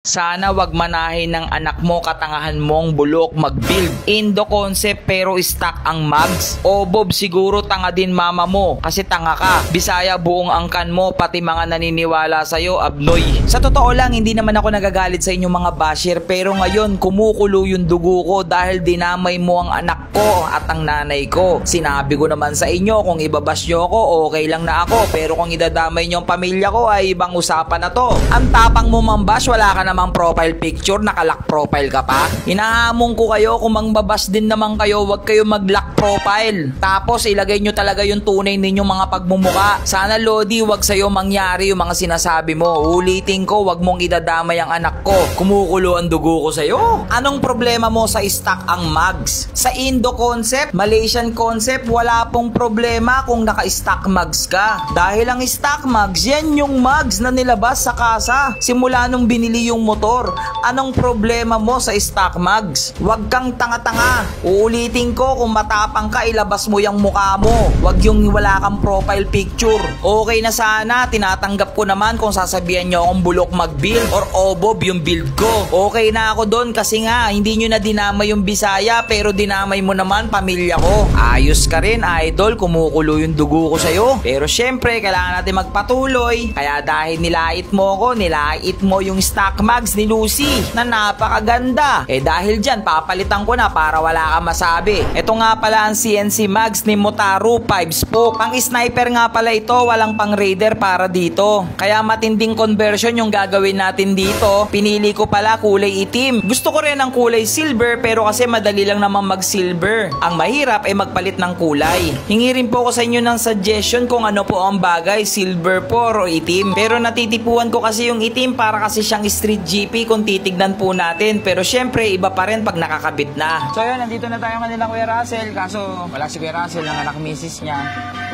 Sana wag manahin ng anak mo katangahan mong bulok mag-build. Indo concept pero stock ang mags. O Bob, siguro tanga din mama mo kasi tanga ka. Bisaya buong angkan mo pati mga naniniwala sa'yo abnoy. Sa totoo lang hindi naman ako nagagalit sa inyong mga basher pero ngayon kumukulo yung dugo ko dahil dinamay mo ang anak ko at ang nanay ko. Sinabi ko naman sa inyo kung ibabash nyo ako okay lang na ako pero kung idadamay nyo ang pamilya ko ay ibang usapan na to. Ang tapang mo mambash, wala ka namang profile picture, nakalock profile ka pa. Hinahamon ko kayo kung mangbabas din naman kayo, wag kayo mag-lock profile. Tapos ilagay nyo talaga yung tunay ninyong mga pagmumuka. Sana Lodi, wag sa'yo mangyari yung mga sinasabi mo. Ulitin ko, wag mong idadamay ang anak ko. Kumukulo ang dugo ko sa'yo. Anong problema mo sa stock ang mags? Sa Indo concept, Malaysian concept, wala pong problema kung naka-stock mags ka. Dahil ang stock mags, yan yung mags na nilabas sa kasa. Simula nung binili yung motor. Anong problema mo sa stock mags? Huwag kang tanga-tanga. Uulitin ko, kung matapang ka, ilabas mo yung mukha mo. Huwag yung wala kang profile picture. Okay na sana, tinatanggap ko naman kung sasabihan nyo akong bulok mag-build or obob yung build ko. Okay na ako doon kasi nga, hindi nyo na dinamay yung Bisaya pero dinamay mo naman pamilya ko. Ayos ka rin, idol, kumukulo yung dugo ko sa'yo. Pero syempre, kailangan natin magpatuloy. Kaya dahil nilait mo ko, nilait mo yung stock mags ni Lucy na napakaganda. Dahil dyan, papalitan ko na para wala ka masabi. Ito nga pala ang CNC mags ni Motaro 5 spoke. Pang sniper nga pala ito, walang pang raider para dito. Kaya matinding conversion yung gagawin natin dito. Pinili ko pala kulay itim. Gusto ko rin ang kulay silver pero kasi madali lang naman mag-silver. Ang mahirap ay magpalit ng kulay. Hingi rin po ko sa inyo ng suggestion kung ano po ang bagay, silver po o itim. Pero natitipuan ko kasi yung itim para kasi siyang street GP kung titignan po natin. Pero syempre, iba pa rin pag nakakabit na. So yun, nandito na tayo kanila Kuya Russell. Kaso wala si Kuya Russell, ang anak misis niya.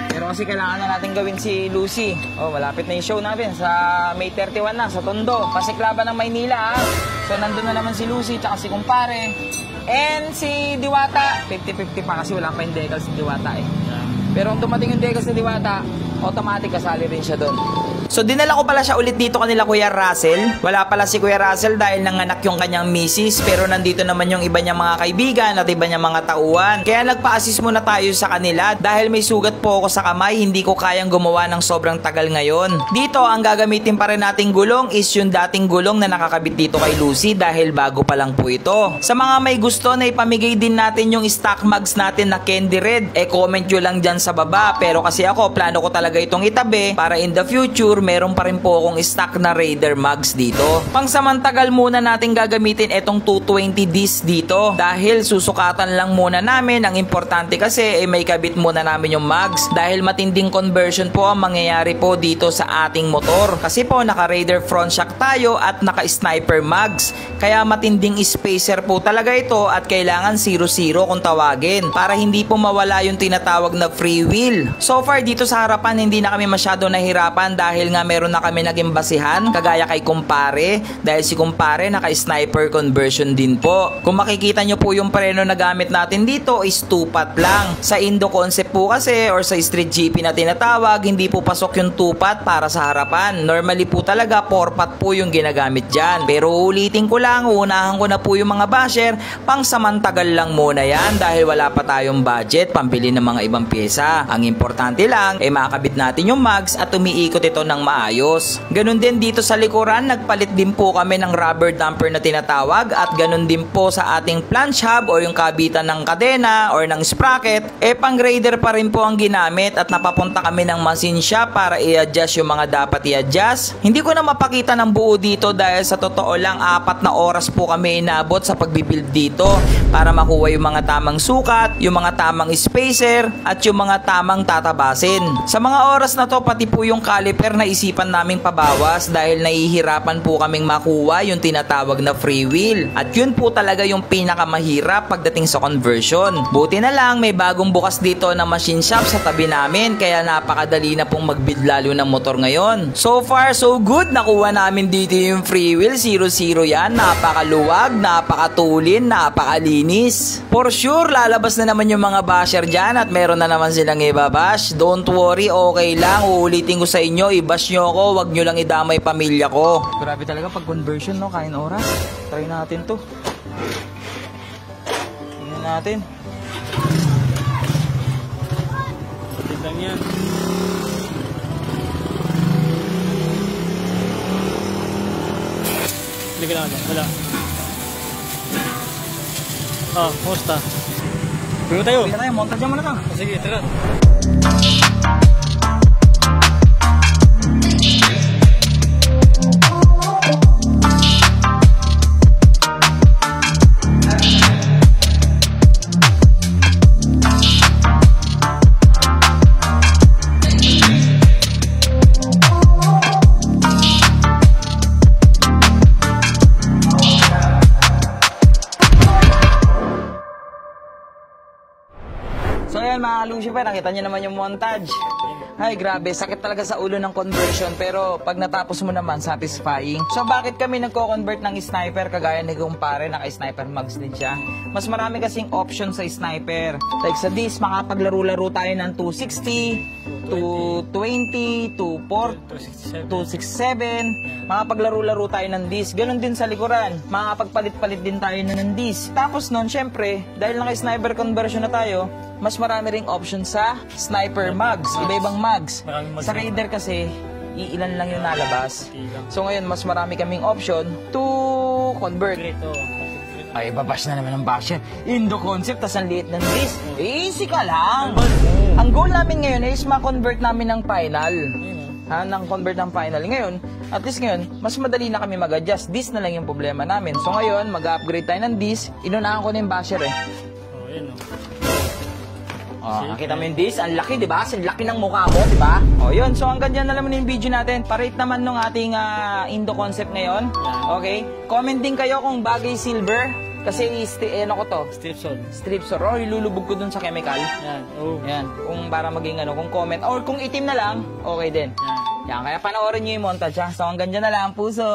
Pero kasi kailangan na natin gawin si Lucy. Malapit na yung show natin sa May 31 na, sa Tondo. Pasiklaban ng Maynila. So nandun na naman si Lucy, tsaka si Kumpare. And si Diwata. 50-50 pa kasi wala pa yung decal si Diwata Pero kung dumating yung decal si Diwata, automatic kasali rin siya doon. So dinala ko pala siya ulit dito kanila Kuya Russell. Wala pala si Kuya Russell dahil nanganak yung kanyang misis. Pero nandito naman yung iba niyang mga kaibigan at iba niyang mga tauhan. Kaya nagpa-assist muna tayo sa kanila. Dahil may sugat po ako sa kamay, hindi ko kayang gumawa ng sobrang tagal ngayon. Dito ang gagamitin pa rin nating gulong is yung dating gulong na nakakabit dito kay Lucy dahil bago pa lang po ito. Sa mga may gusto na ipamigay din natin yung stock mags natin na candy red, comment nyo lang dyan sa baba. Pero kasi ako, plano ko talaga itong itabi para in the future meron pa rin po akong stock na Raider mags dito. Pangsamantagal muna natin gagamitin itong 220Ds dito dahil susukatan lang muna namin. Ang importante kasi may kabit muna namin yung mags dahil matinding conversion po ang mangyayari po dito sa ating motor. Kasi po naka Raider front shock tayo at naka sniper mags. Kaya matinding spacer po talaga ito at kailangan 0-0 kung tawagin para hindi po mawala yung tinatawag na free wheel. So far dito sa harapan hindi na kami masyado nahirapan dahil nga meron na kami naging basihan kagaya kay Kumpare dahil si Kumpare naka sniper conversion din po. Kung makikita nyo po yung preno na gamit natin dito is 2-pot lang. Sa Indo concept po kasi or sa street GP na tinatawag hindi po pasok yung 2-pot para sa harapan. Normally po talaga 4-pot po yung ginagamit dyan. Pero ulitin ko lang, unahan ko na po yung mga basher, pang samantagal lang muna yan dahil wala pa tayong budget pambili ng mga ibang pyesa. Ang importante lang ay makakabit natin yung mags at umiikot ito ng maayos. Ganun din dito sa likuran, nagpalit din po kami ng rubber damper na tinatawag at ganun din po sa ating flange hub o yung kabitan ng kadena or ng sprocket. Pang Raider pa rin po ang ginamit at napapunta kami ng machine shop para i-adjust yung mga dapat i-adjust. Hindi ko na mapakita ng buo dito dahil sa totoo lang 4 na oras po kami inabot sa pagbibuild dito para makuha yung mga tamang sukat, yung mga tamang spacer at yung mga tamang tatabasin. Sa mga oras na to pati po yung caliper na isipan naming pabawas dahil nahihirapan po kaming makuha yung tinatawag na free wheel. At yun po talaga yung pinakamahirap pagdating sa conversion. Buti na lang may bagong bukas dito na machine shop sa tabi namin kaya napakadali na pong mag-build lalo ng motor ngayon. So far so good, nakuha namin dito yung free wheel, 0-0 yan. Napakaluwag, napakatulin, napakalinis. For sure, lalabas na naman yung mga basher dyan at meron na naman silang ibabash. Don't worry, okay lang. Uulitin ko sa inyo, iba Ilabas nyo ako, wag nyo lang idamay pamilya ko. Grabe talaga pag conversion, no? Kain oras. Try natin to. Tingnan natin. Lang yan. Hindi ka lang. Wala. Kumusta? Pwede tayo. Pwede tayo, montage mo na to. Sige, tara. So ayan mga Lucifer, nakita niyo naman yung montage. Ay grabe, sakit talaga sa ulo ng conversion pero pag natapos mo naman, satisfying. So bakit kami nagko-convert ng sniper kagaya ni kumpare, naka-sniper mags din siya? Mas marami kasing option sa sniper. Like sa disc, makapaglaro-laro tayo ng 260, 220, 247, 267. Makapaglaro-laro tayo ng disc. Ganon din sa likuran. Makapagpalit-palit din tayo ng disc. Tapos nun, syempre, dahil naka-sniper conversion na tayo, mas marami ring option sa sniper mags. Iba-ibang mags. Sa Raider kasi, iilan lang yung nalabas. So ngayon, mas marami kaming option to convert. Ay, babash na naman ng basher. Indo concept, tas ang liit ng disc. Easy ka lang. Ang goal namin ngayon is ma-convert namin ng final. Nang convert ng final. Ngayon, at least ngayon, mas madali na kami mag-adjust. Disc na lang yung problema namin. So ngayon, mag-upgrade tayo ng disc. Inunahan ko na yung basher eh. Nakita mo yung disc? Ang laki, di ba? Ang laki ng mukha mo, di ba? Yun. So, hanggang dyan na naman yung video natin. Parate naman nung ating Indo concept ngayon. Okay? Comment din kayo kung bagay silver. Kasi, ano ko to? Stripsol. Ilulubog ko dun sa chemical. Yan. Kung para maging kung comment. Or kung itim na lang, okay din. Yan. Kaya panoorin nyo yung montage, ha? So, hanggang dyan na lang, puso!